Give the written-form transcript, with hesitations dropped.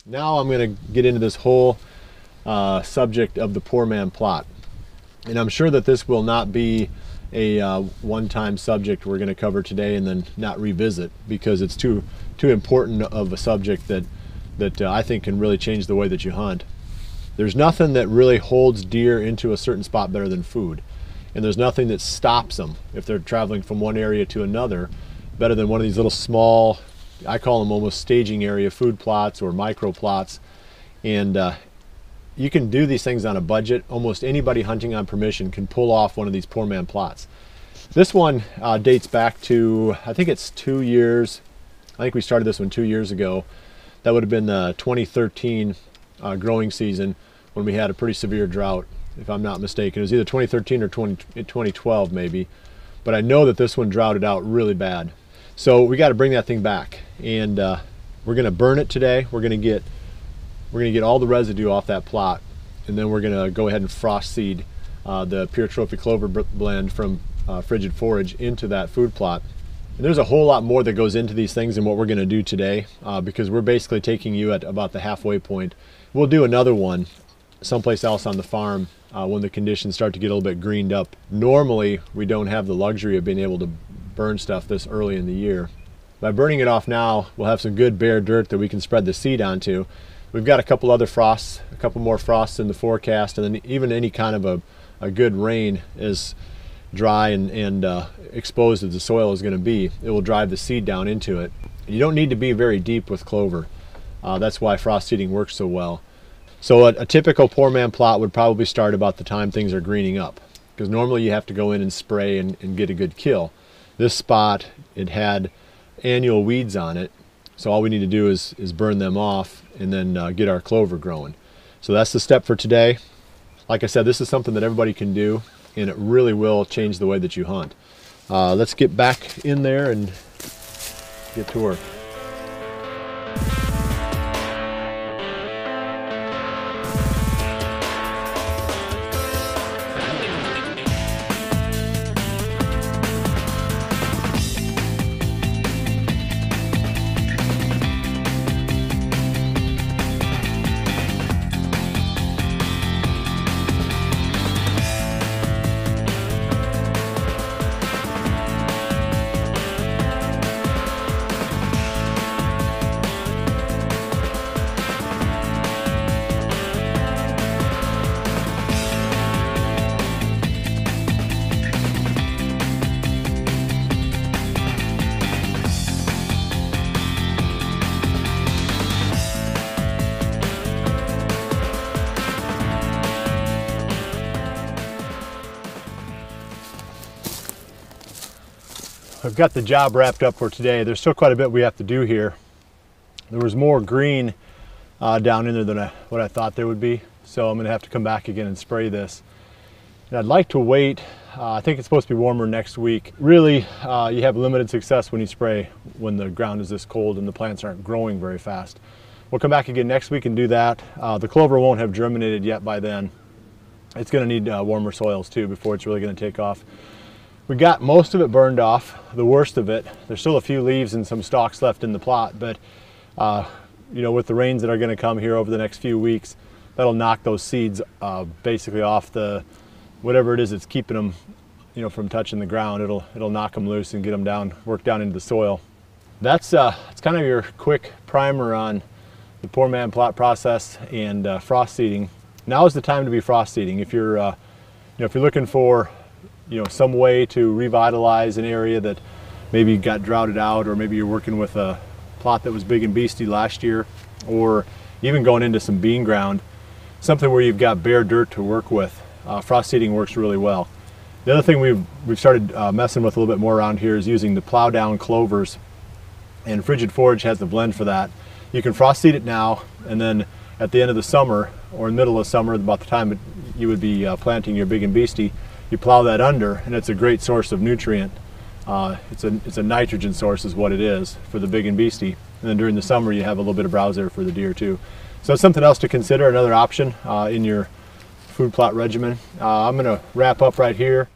Now I'm going to get into this whole subject of the poor man plot. And I'm sure that this will not be a one-time subject we're going to cover today and then not revisit, because it's too important of a subject that I think can really change the way that you hunt. There's nothing that really holds deer into a certain spot better than food. And there's nothing that stops them if they're traveling from one area to another better than one of these little small, I call them almost staging area food plots or micro plots. And you can do these things on a budget. Almost anybody hunting on permission can pull off one of these poor man plots. This one dates back to, I think it's 2 years. I think we started this one 2 years ago. That would have been the 2013 growing season when we had a pretty severe drought, if I'm not mistaken. It was either 2013 or 2012 maybe, but I know that this one droughted out really bad. So we got to bring that thing back, and we're going to burn it today. We're going to get all the residue off that plot, and then we're going to go ahead and frost seed the Pure Trophy Clover blend from Frigid Forage into that food plot. And there's a whole lot more that goes into these things than what we're going to do today, because we're basically taking you at about the halfway point. We'll do another one someplace else on the farm when the conditions start to get a little bit greened up. Normally, we don't have the luxury of being able to burn stuff this early in the year. By burning it off now, we'll have some good bare dirt that we can spread the seed onto. We've got a couple other frosts, a couple more frosts in the forecast, and then even any kind of a good rain is dry and exposed as the soil is going to be. It will drive the seed down into it. You don't need to be very deep with clover. That's why frost seeding works so well. So a typical poor man plot would probably start about the time things are greening up, because normally you have to go in and spray and get a good kill. This spot, it had annual weeds on it, so all we need to do is burn them off and then get our clover growing. So that's the step for today. Like I said, this is something that everybody can do, and it really will change the way that you hunt. Let's get back in there and get to work. I've got the job wrapped up for today. There's still quite a bit we have to do here. There was more green down in there than what I thought there would be, so I'm going to have to come back again and spray this. And I'd like to wait. I think it's supposed to be warmer next week. Really, you have limited success when you spray when the ground is this cold and the plants aren't growing very fast. We'll come back again next week and do that. The clover won't have germinated yet by then. It's going to need warmer soils too before it's really going to take off. We got most of it burned off, the worst of it. There's still a few leaves and some stalks left in the plot, but you know, with the rains that are going to come here over the next few weeks, that'll knock those seeds basically off the whatever it is that's keeping them, you know, from touching the ground. It'll knock them loose and get them down, work down into the soil. That's it's kind of your quick primer on the poor man plot process and frost seeding. Now is the time to be frost seeding. If you're you know, if you're looking for, you know, some way to revitalize an area that maybe got droughted out, or maybe you're working with a plot that was big and beastie last year, or even going into some bean ground, something where you've got bare dirt to work with, frost seeding works really well. The other thing we've started messing with a little bit more around here is using the plow down clovers, and Frigid Forage has the blend for that. You can frost seed it now, and then at the end of the summer or in the middle of summer, about the time you would be planting your big and beastie, you plow that under, and it's a great source of nutrient. It's a nitrogen source is what it is for the big and beastie. And then during the summer you have a little bit of browse there for the deer too. So it's something else to consider, another option in your food plot regimen. I'm going to wrap up right here.